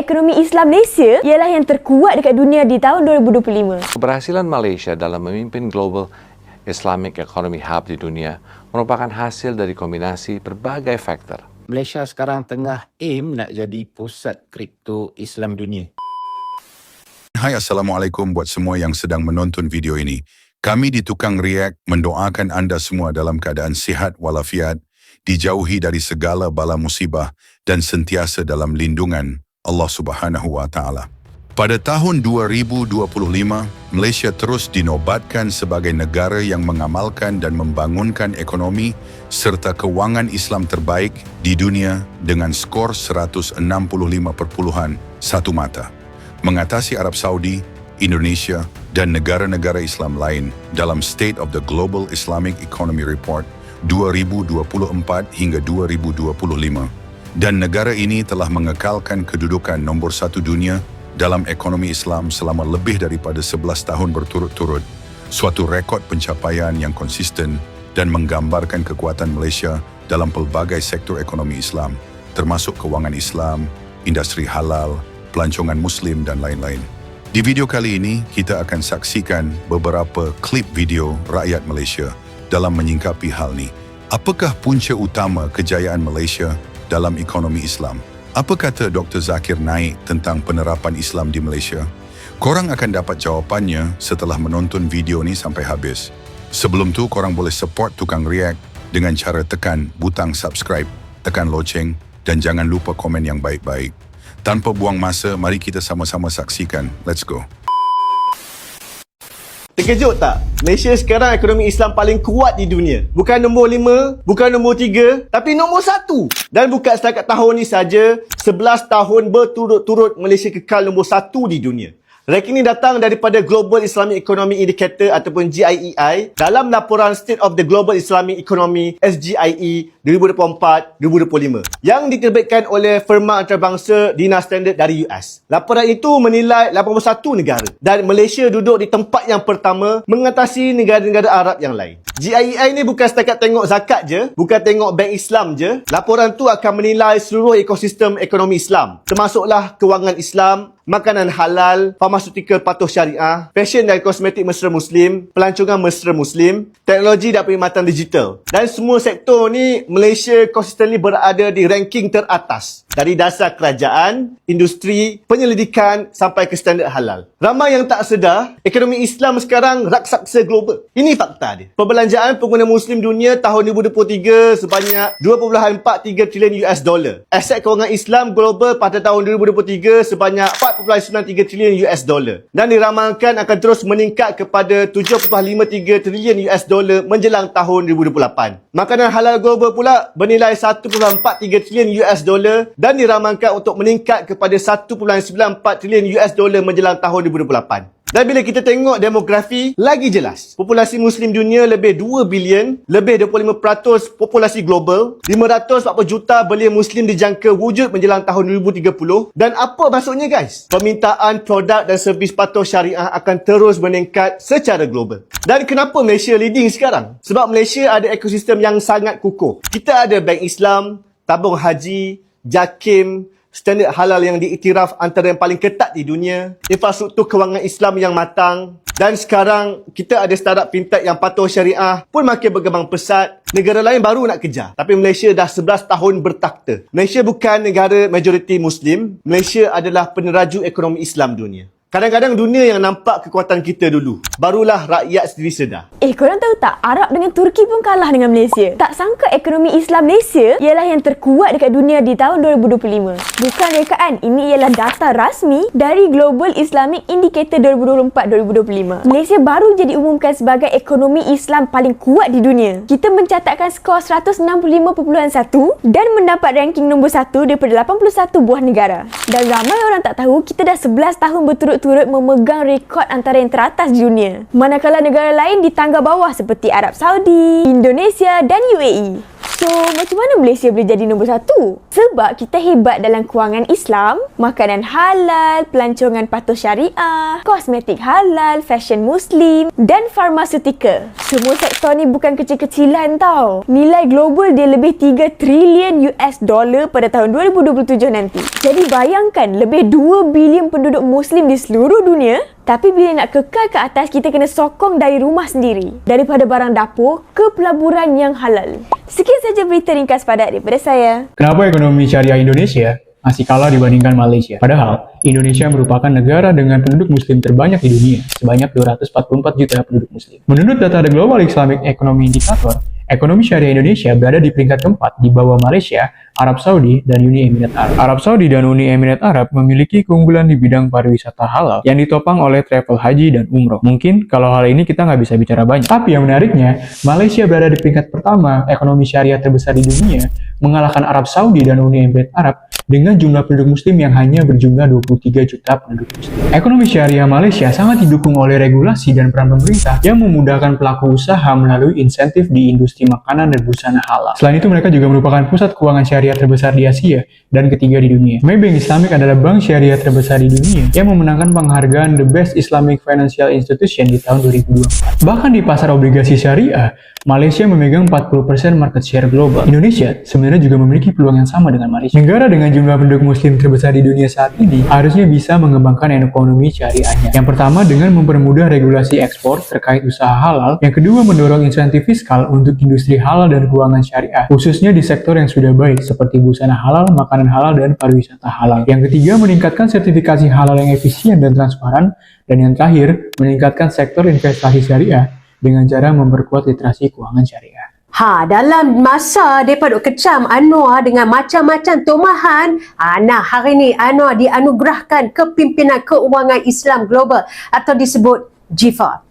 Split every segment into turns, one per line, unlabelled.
ekonomi Islam Malaysia ialah yang terkuat dekat dunia di tahun 2025.
Keberhasilan Malaysia dalam memimpin Global Islamic Economy Hub di dunia merupakan hasil dari kombinasi berbagai faktor.
Malaysia sekarang tengah aim nak jadi pusat kripto Islam dunia.
Hai, Assalamualaikum buat semua yang sedang menonton video ini. Kami di Tukang React mendoakan anda semua dalam keadaan sihat walafiat, dijauhi dari segala bala musibah dan sentiasa dalam lindungan Allah Subhanahu wa Ta'ala. Pada tahun 2025, Malaysia terus dinobatkan sebagai negara yang mengamalkan dan membangunkan ekonomi serta kewangan Islam terbaik di dunia dengan skor 165.1 mata, mengatasi Arab Saudi, Indonesia dan negara-negara Islam lain dalam State of the Global Islamic Economy Report 2024 hingga 2025, dan negara ini telah mengekalkan kedudukan nombor 1 dunia dalam ekonomi Islam selama lebih daripada 11 tahun berturut-turut, suatu rekod pencapaian yang konsisten dan menggambarkan kekuatan Malaysia dalam pelbagai sektor ekonomi Islam, termasuk kewangan Islam, industri halal, pelancongan Muslim dan lain-lain. Di video kali ini, kita akan saksikan beberapa klip video rakyat Malaysia dalam menyingkapi hal ni. Apakah punca utama kejayaan Malaysia dalam ekonomi Islam? Apa kata Dr. Zakir Naik tentang penerapan Islam di Malaysia? Korang akan dapat jawapannya setelah menonton video ni sampai habis. Sebelum tu, korang boleh support Tukang React dengan cara tekan butang subscribe, tekan loceng dan jangan lupa komen yang baik-baik. Tanpa buang masa, mari kita sama-sama saksikan. Let's go.
Terkejut tak? Malaysia sekarang ekonomi Islam paling kuat di dunia. Bukan nombor 5, bukan nombor 3, tapi nombor 1. Dan bukan setakat tahun ni saja, 11 tahun berturut-turut Malaysia kekal nombor 1 di dunia. Ranking ini datang daripada Global Islamic Economy Indicator ataupun GIEI dalam laporan State of the Global Islamic Economy SGIE 2024-2025 yang diterbitkan oleh firma antarabangsa Dina Standard dari US. Laporan itu menilai 81 negara dan Malaysia duduk di tempat yang pertama mengatasi negara-negara Arab yang lain. GIEI ni bukan setakat tengok zakat je, bukan tengok bank Islam je. Laporan tu akan menilai seluruh ekosistem ekonomi Islam, termasuklah kewangan Islam, makanan halal, farmaceutical patuh syariah, fashion dan kosmetik mesra Muslim, pelancongan mesra Muslim, teknologi dan perkhidmatan digital. Dan semua sektor ni Malaysia consistently berada di ranking teratas. Dari dasar kerajaan, industri, penyelidikan sampai ke standard halal. Ramai yang tak sedar, ekonomi Islam sekarang raksasa global. Ini fakta dia. Perbelanjaan pengguna Muslim dunia tahun 2023 sebanyak 2.43 trilion US dollar. Aset kewangan Islam global pada tahun 2023 sebanyak 4.93 trilion US dollar. Dan diramalkan akan terus meningkat kepada 7.53 trilion US dollar menjelang tahun 2028. Makanan halal global pula bernilai 1.43 trilion US dollar dan diramalkan untuk meningkat kepada 1.94 trilion US dollar menjelang tahun 2028. Dan bila kita tengok demografi, lagi jelas. Populasi Muslim dunia lebih 2 bilion, lebih 25% populasi global, 540 juta belia Muslim dijangka wujud menjelang tahun 2030. Dan apa maksudnya guys? Permintaan produk dan servis patuh syariah akan terus meningkat secara global. Dan kenapa Malaysia leading sekarang? Sebab Malaysia ada ekosistem yang sangat kukuh. Kita ada bank Islam, tabung haji, JAKIM, standard halal yang diiktiraf antara yang paling ketat di dunia, infrastruktur kewangan Islam yang matang, dan sekarang kita ada startup fintech yang patuh syariah pun makin berkembang pesat. Negara lain baru nak kejar, tapi Malaysia dah 11 tahun bertakhta. Malaysia bukan negara majoriti Muslim, Malaysia adalah peneraju ekonomi Islam dunia. Kadang-kadang dunia yang nampak kekuatan kita dulu, barulah rakyat sendiri sedar.
Korang tahu tak? Arab dengan Turki pun kalah dengan Malaysia. Tak sangka ekonomi Islam Malaysia ialah yang terkuat dekat dunia di tahun 2025. Bukan rekaan, ini ialah data rasmi dari Global Islamic Indicator 2024-2025. Malaysia baru jadi umumkan sebagai ekonomi Islam paling kuat di dunia. Kita mencatatkan skor 165.1 dan mendapat ranking nombor 1 daripada 81 buah negara. Dan ramai orang tak tahu, kita dah 11 tahun berturut-turut memegang rekod antara yang teratas di dunia. Manakala negara lain di tangga bawah seperti Arab Saudi, Indonesia dan UAE. So, macam mana Malaysia boleh jadi nombor 1? Sebab kita hebat dalam kewangan Islam, makanan halal, pelancongan patuh syariah, kosmetik halal, fashion Muslim dan farmasetika. Semua sektor ni bukan kecil-kecilan tau. Nilai global dia lebih 3 trilion US dollar pada tahun 2027 nanti. Jadi bayangkan, lebih 2 bilion penduduk Muslim di seluruh dunia. Tapi bila nak kekal ke atas, kita kena sokong dari rumah sendiri. Daripada barang dapur ke pelaburan yang halal. Sekian saja berita ringkas padat daripada saya.
Kenapa ekonomi syariah Indonesia masih kalah dibandingkan Malaysia? Padahal, Indonesia merupakan negara dengan penduduk muslim terbanyak di dunia, sebanyak 244 juta penduduk muslim. Menurut data The Global Islamic Economy Indicator, ekonomi syariah Indonesia berada di peringkat keempat di bawah Malaysia, Arab Saudi, dan Uni Emirat Arab. Arab Saudi dan Uni Emirat Arab memiliki keunggulan di bidang pariwisata halal yang ditopang oleh travel haji dan umroh. Mungkin kalau hal ini kita nggak bisa bicara banyak. Tapi yang menariknya, Malaysia berada di peringkat pertama ekonomi syariah terbesar di dunia, mengalahkan Arab Saudi dan Uni Emirat Arab dengan jumlah penduduk muslim yang hanya berjumlah 23 juta penduduk muslim. Ekonomi syariah Malaysia sangat didukung oleh regulasi dan peran pemerintah yang memudahkan pelaku usaha melalui insentif di industri makanan dan busana halal. Selain itu, mereka juga merupakan pusat keuangan syariah terbesar di Asia dan ketiga di dunia. Maybank Islamic adalah bank syariah terbesar di dunia yang memenangkan penghargaan The Best Islamic Financial Institution di tahun 2024. Bahkan di pasar obligasi syariah, Malaysia memegang 40% market share global. Indonesia sebenarnya juga memiliki peluang yang sama dengan Malaysia. Negara dengan jumlah penduduk muslim terbesar di dunia saat ini harusnya bisa mengembangkan ekonomi syariahnya. Yang pertama, dengan mempermudah regulasi ekspor terkait usaha halal. Yang kedua, mendorong insentif fiskal untuk industri halal dan keuangan syariah, khususnya di sektor yang sudah baik seperti busana halal, makanan halal, dan pariwisata halal. Yang ketiga, meningkatkan sertifikasi halal yang efisien dan transparan. Dan yang terakhir, meningkatkan sektor investasi syariah dengan cara memperkuat literasi keuangan syariah.
Dalam masa mereka duk kecam Anwar dengan macam-macam tomahan, nah hari ni Anwar dianugerahkan kepimpinan keuangan Islam global atau disebut JIFA.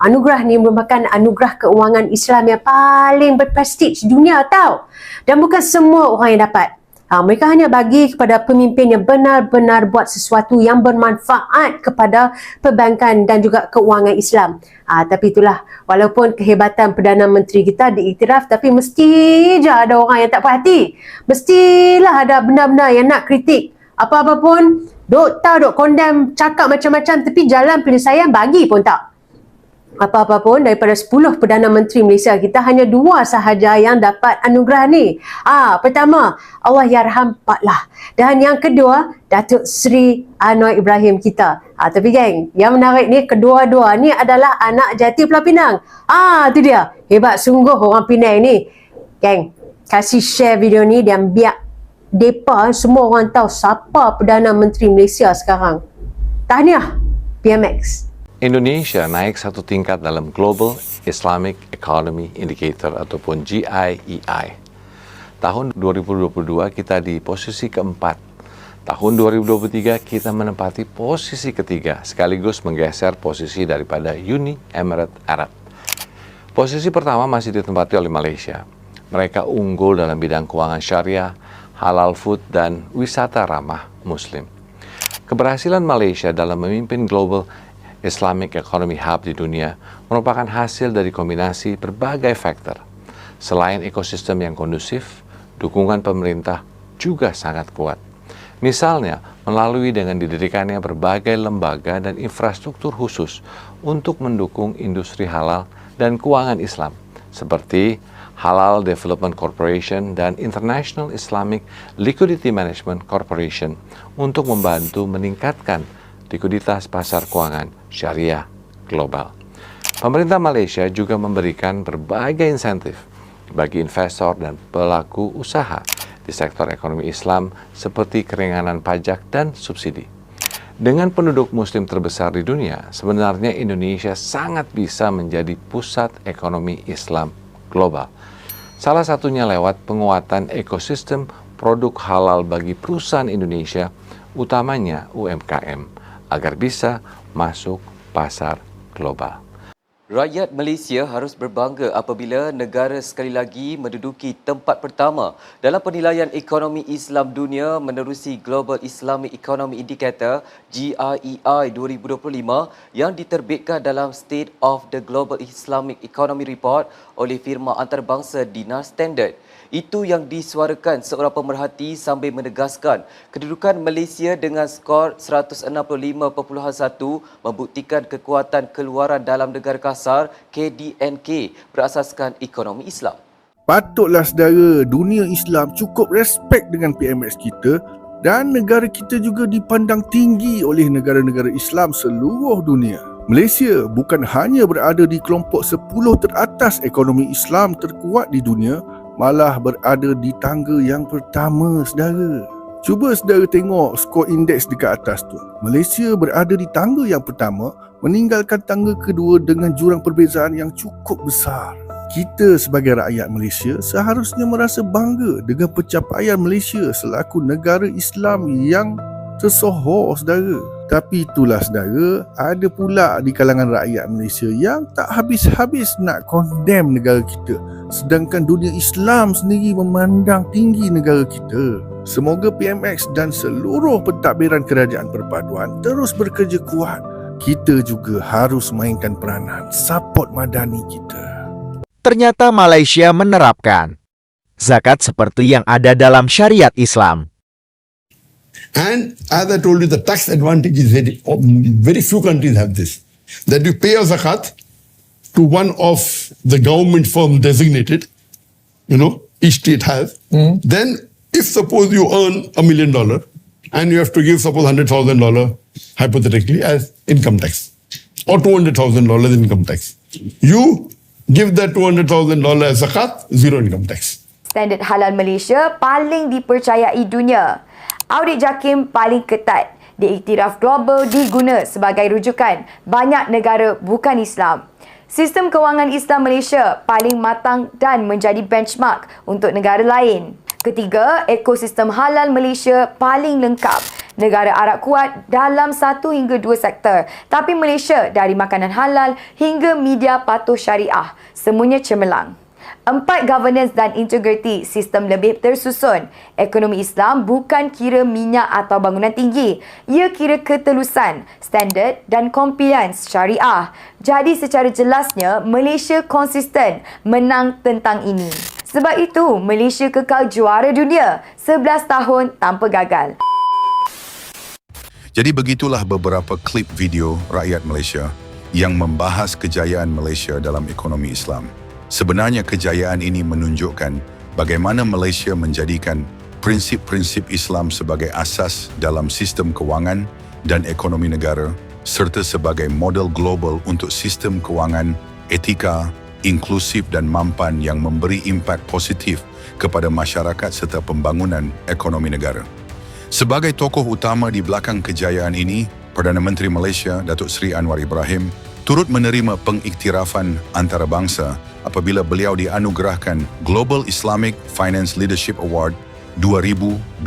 Anugerah ni merupakan anugerah keuangan Islam yang paling berprestij dunia tau. Dan bukan semua orang yang dapat. Mereka hanya bagi kepada pemimpin yang benar-benar buat sesuatu yang bermanfaat kepada perbankan dan juga keuangan Islam. Tapi itulah, walaupun kehebatan Perdana Menteri kita diiktiraf, tapi mesti je ada orang yang tak puas hati. Mestilah ada benda-benda yang nak kritik. Apa-apa pun, duk condemn, cakap macam-macam, tapi jalan penyelesaian bagi pun tak. Apa-apa pun, daripada 10 Perdana Menteri Malaysia, kita hanya 2 sahaja yang dapat anugerah ni. Pertama, Allahyarham Pak Lah. Dan yang kedua, Datuk Seri Anwar Ibrahim kita. Tapi geng, yang menarik ni, kedua-dua ni adalah anak jati Pulau Pinang. Tu dia. Hebat sungguh orang Penang ni. Geng, kasih share video ni dan biar depa semua orang tahu siapa Perdana Menteri Malaysia sekarang. Tahniah, PMX.
Indonesia naik satu tingkat dalam Global Islamic Economy Indicator ataupun GIEI. Tahun 2022 kita di posisi keempat. Tahun 2023 kita menempati posisi ketiga, sekaligus menggeser posisi daripada Uni Emirat Arab. Posisi pertama masih ditempati oleh Malaysia. Mereka unggul dalam bidang keuangan syariah, halal food, dan wisata ramah Muslim. Keberhasilan Malaysia dalam memimpin Global Islamic Economy Hub di dunia merupakan hasil dari kombinasi berbagai faktor. Selain ekosistem yang kondusif, dukungan pemerintah juga sangat kuat. Misalnya, melalui dengan didirikannya berbagai lembaga dan infrastruktur khusus untuk mendukung industri halal dan keuangan Islam, seperti Halal Development Corporation dan International Islamic Liquidity Management Corporation untuk membantu meningkatkan likuiditas pasar keuangan syariah global. Pemerintah Malaysia juga memberikan berbagai insentif bagi investor dan pelaku usaha di sektor ekonomi Islam seperti keringanan pajak dan subsidi. Dengan penduduk muslim terbesar di dunia, sebenarnya Indonesia sangat bisa menjadi pusat ekonomi Islam global. Salah satunya lewat penguatan ekosistem produk halal bagi perusahaan Indonesia, utamanya UMKM, agar bisa masuk pasar global.
Rakyat Malaysia harus berbangga apabila negara sekali lagi menduduki tempat pertama dalam penilaian ekonomi Islam dunia menerusi Global Islamic Economy Indicator GIEI 2025 yang diterbitkan dalam State of the Global Islamic Economy Report oleh firma antarabangsa Dinar Standard. Itu yang disuarakan seorang pemerhati sambil menegaskan kedudukan Malaysia dengan skor 165.1 membuktikan kekuatan keluaran dalam negara kasar KDNK berasaskan ekonomi Islam.
Patutlah saudara, dunia Islam cukup respect dengan PMX kita dan negara kita juga dipandang tinggi oleh negara-negara Islam seluruh dunia. Malaysia bukan hanya berada di kelompok 10 teratas ekonomi Islam terkuat di dunia, malah berada di tangga yang pertama, saudara. Cuba saudara tengok skor indeks dekat atas tu. Malaysia berada di tangga yang pertama, meninggalkan tangga kedua dengan jurang perbezaan yang cukup besar. Kita sebagai rakyat Malaysia seharusnya merasa bangga dengan pencapaian Malaysia selaku negara Islam yang tersohor, saudara. Tapi itulah saudara, ada pula di kalangan rakyat Malaysia yang tak habis-habis nak condemn negara kita, sedangkan dunia Islam sendiri memandang tinggi negara kita. Semoga PMX dan seluruh pentadbiran kerajaan perpaduan terus bekerja kuat. Kita juga harus mainkan peranan support madani kita.
Ternyata Malaysia menerapkan zakat seperti yang ada dalam syariat Islam.
And as I told you, the tax advantage is very few countries have this. That you pay a zakat to one of the government firm designated, each state has. Then if suppose you earn $1 million and you have to give suppose $100,000 hypothetically as income tax or $200,000 income tax. You give that $200,000 as zakat, zero income tax.
Standard halal Malaysia paling dipercayai dunia. Audit JAKIM paling ketat, diiktiraf global diguna sebagai rujukan banyak negara bukan Islam. Sistem kewangan Islam Malaysia paling matang dan menjadi benchmark untuk negara lain. Ketiga, ekosistem halal Malaysia paling lengkap. Negara Arab kuat dalam 1 hingga 2 sektor. Tapi Malaysia dari makanan halal hingga media patuh syariah, semuanya cemerlang. 4, governance dan integriti sistem lebih tersusun. Ekonomi Islam bukan kira minyak atau bangunan tinggi. Ia kira ketelusan, standard dan compliance syariah. Jadi secara jelasnya, Malaysia konsisten menang tentang ini. Sebab itu, Malaysia kekal juara dunia 11 tahun tanpa gagal.
Jadi begitulah beberapa klip video rakyat Malaysia yang membahas kejayaan Malaysia dalam ekonomi Islam. Sebenarnya kejayaan ini menunjukkan bagaimana Malaysia menjadikan prinsip-prinsip Islam sebagai asas dalam sistem kewangan dan ekonomi negara serta sebagai model global untuk sistem kewangan, etika, inklusif dan mampan yang memberi impak positif kepada masyarakat serta pembangunan ekonomi negara. Sebagai tokoh utama di belakang kejayaan ini, Perdana Menteri Malaysia, Datuk Seri Anwar Ibrahim, turut menerima pengiktirafan antarabangsa apabila beliau dianugerahkan Global Islamic Finance Leadership Award 2025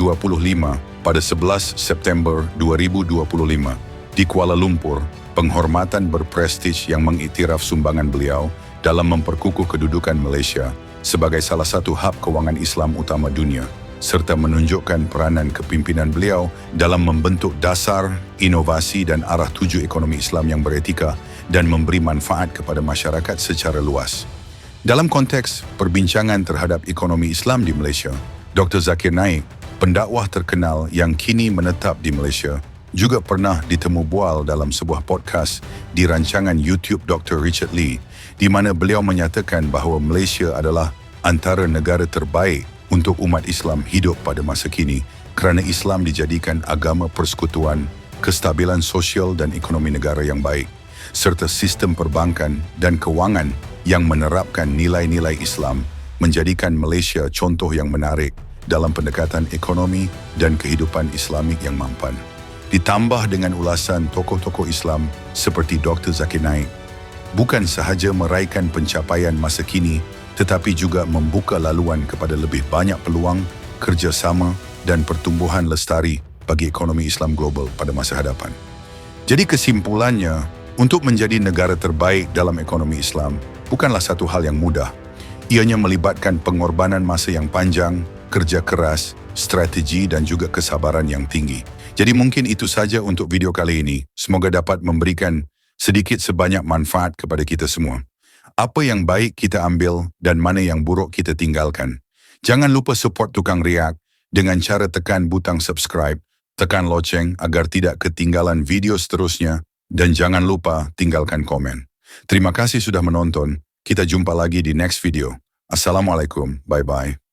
pada 11 September 2025 di Kuala Lumpur, penghormatan berprestij yang mengiktiraf sumbangan beliau dalam memperkukuh kedudukan Malaysia sebagai salah satu hub kewangan Islam utama dunia, serta menunjukkan peranan kepimpinan beliau dalam membentuk dasar, inovasi dan arah tuju ekonomi Islam yang beretika dan memberi manfaat kepada masyarakat secara luas. Dalam konteks perbincangan terhadap ekonomi Islam di Malaysia, Dr. Zakir Naik, pendakwah terkenal yang kini menetap di Malaysia, juga pernah ditemu bual dalam sebuah podcast di rancangan YouTube Dr. Richard Lee, di mana beliau menyatakan bahawa Malaysia adalah antara negara terbaik untuk umat Islam hidup pada masa kini kerana Islam dijadikan agama persekutuan, kestabilan sosial dan ekonomi negara yang baik, serta sistem perbankan dan kewangan yang menerapkan nilai-nilai Islam menjadikan Malaysia contoh yang menarik dalam pendekatan ekonomi dan kehidupan Islamik yang mampan. Ditambah dengan ulasan tokoh-tokoh Islam seperti Dr. Zakir Naik, bukan sahaja meraihkan pencapaian masa kini tetapi juga membuka laluan kepada lebih banyak peluang, kerjasama dan pertumbuhan lestari bagi ekonomi Islam global pada masa hadapan. Jadi kesimpulannya, untuk menjadi negara terbaik dalam ekonomi Islam bukanlah satu hal yang mudah. Ianya melibatkan pengorbanan masa yang panjang, kerja keras, strategi dan juga kesabaran yang tinggi. Jadi mungkin itu saja untuk video kali ini. Semoga dapat memberikan sedikit sebanyak manfaat kepada kita semua. Apa yang baik kita ambil dan mana yang buruk kita tinggalkan. Jangan lupa support Tukang Riak dengan cara tekan butang subscribe, tekan loceng agar tidak ketinggalan video seterusnya, dan jangan lupa tinggalkan komen. Terima kasih sudah menonton. Kita jumpa lagi di next video. Assalamualaikum. Bye-bye.